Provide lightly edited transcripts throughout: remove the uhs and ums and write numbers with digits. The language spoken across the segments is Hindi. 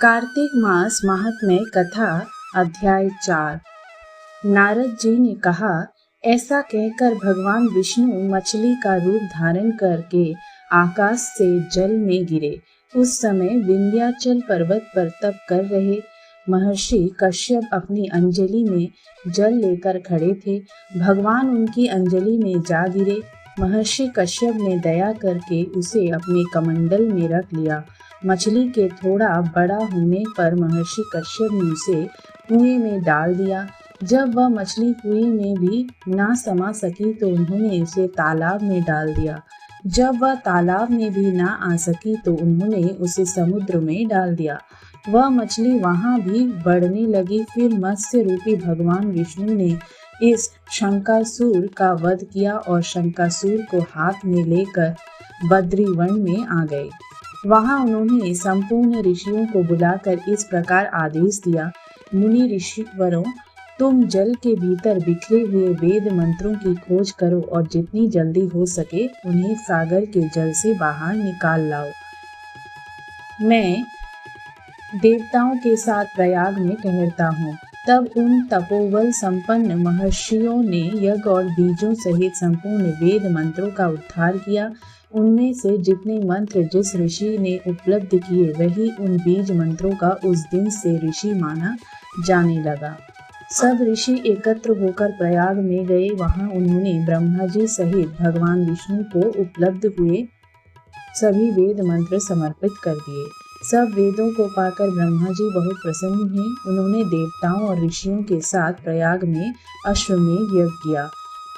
कार्तिक मास महात्म्य कथा अध्याय 4। नारद जी ने कहा, ऐसा कहकर भगवान विष्णु मछली का रूप धारण करके आकाश से जल में गिरे। उस समय विंध्याचल पर्वत पर तप कर रहे महर्षि कश्यप अपनी अंजलि में जल लेकर खड़े थे। भगवान उनकी अंजलि में जा गिरे। महर्षि कश्यप ने दया करके उसे अपने कमंडल में रख लिया। मछली के थोड़ा बड़ा होने पर महर्षि कश्यप ने उसे कुएं में डाल दिया। जब वह मछली कुएं में भी ना समा सकी तो उन्होंने उसे तालाब में डाल दिया। जब वह तालाब में भी ना आ सकी तो उन्होंने उसे समुद्र में डाल दिया। वह मछली वहां भी बढ़ने लगी। फिर मत्स्य रूपी भगवान विष्णु ने इस शंकासुर का वध किया और शंकासुर को हाथ में लेकर बद्रीवन में आ गए। वहां उन्होंने संपूर्ण ऋषियों को बुलाकर इस प्रकार आदेश दिया, मुनि ऋषिवरों, तुम जल के भीतर बिखरे हुए वेद मंत्रों की खोज करो और जितनी जल्दी हो सके उन्हें सागर के जल से बाहर निकाल लाओ। मैं देवताओं के साथ प्रयाग में ठहरता हूँ। तब उन तपोबल संपन्न महर्षियों ने यज्ञ और बीजों सहित संपूर्ण वेद मंत्रों का उद्धार किया। उनमें से जितने मंत्र जिस ऋषि ने उपलब्ध किए वही उन बीज मंत्रों का उस दिन से ऋषि माना जाने लगा। सब ऋषि एकत्र होकर प्रयाग में गए। वहां उन्होंने ब्रह्मा जी सहित भगवान विष्णु को उपलब्ध हुए सभी वेद मंत्र समर्पित कर दिए। सब वेदों को पाकर ब्रह्मा जी बहुत प्रसन्न हुए। उन्होंने देवताओं और ऋषियों के साथ प्रयाग में अश्वमेध यज्ञ किया।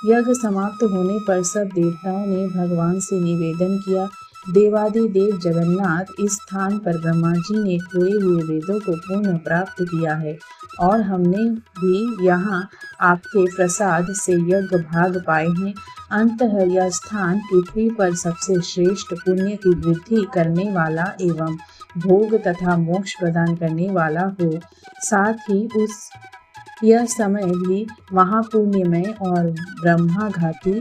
यज्ञ समाप्त होने पर सब देवताओं ने भगवान से निवेदन किया, देवादिदेव जगन्नाथ, इस स्थान पर ब्रह्मा जी ने खोए हुए वेदों को पुनः प्राप्त किया है और हमने भी यहाँ आपके प्रसाद से यज्ञ भाग पाए हैं। अंततः यह स्थान पृथ्वी पर सबसे श्रेष्ठ पुण्य की वृद्धि करने वाला एवं भोग तथा मोक्ष प्रदान करने वाला हो। साथ ही यह समय भी महापुण्यमय और ब्रह्माघाती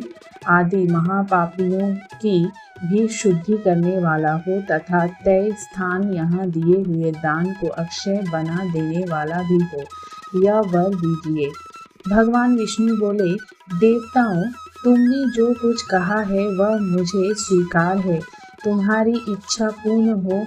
आदि महापापियों की भी शुद्धि करने वाला हो तथा तय स्थान यहाँ दिए हुए दान को अक्षय बना देने वाला भी हो, यह वर दीजिए। भगवान विष्णु बोले, देवताओं, तुमने जो कुछ कहा है वह मुझे स्वीकार है। तुम्हारी इच्छा पूर्ण हो।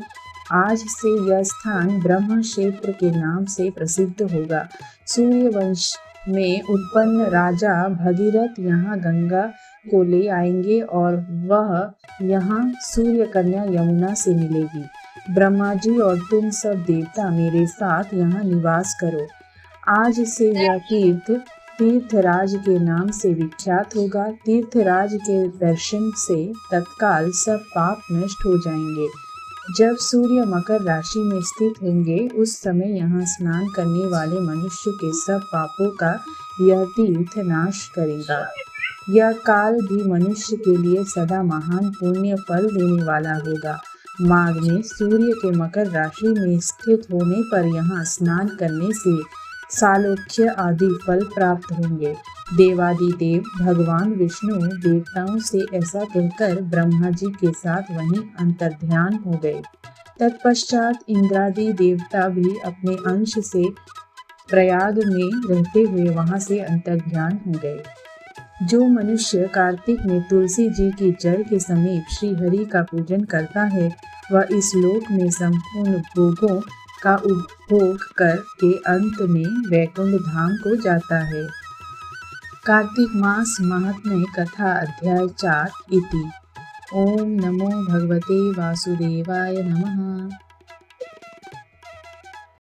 आज से यह स्थान ब्रह्म क्षेत्र के नाम से प्रसिद्ध होगा। सूर्य वंश में उत्पन्न राजा भगीरथ यहाँ गंगा को ले आएंगे और वह यहाँ सूर्य कन्या यमुना से मिलेगी। ब्रह्मा जी और तुम सब देवता मेरे साथ यहाँ निवास करो। आज से यह तीर्थराज के नाम से विख्यात होगा। तीर्थराज के दर्शन से तत्काल सब पाप नष्ट हो जाएंगे। जब सूर्य मकर राशि में स्थित होंगे उस समय यहाँ स्नान करने वाले मनुष्य के सब पापों का यह तीर्थ नाश करेगा। यह काल भी मनुष्य के लिए सदा महान पुण्य फल देने वाला होगा। माघ में सूर्य के मकर राशि में स्थित होने पर यहाँ स्नान करने से सालोक्य आदि फल प्राप्त होंगे। देवादिदेव भगवान विष्णु देवताओं से ऐसा कहकर ब्रह्मा जी के साथ वहीं अंतर्ध्यान हो गए। तत्पश्चात इंद्रादि देवता भी अपने अंश से प्रयाग में रहते हुए वहां से अंतर्ध्यान हो गए। जो मनुष्य कार्तिक में तुलसी जी की जड़ के समीप श्री हरि का पूजन करता है वह इस लोक में संपूर्ण भोगों का उपभोग कर के अंत में वैकुंठ धाम को जाता है। कार्तिक मास महात्म्य कथा अध्याय 4 इति। ओम नमो भगवते वासुदेवाय नमः।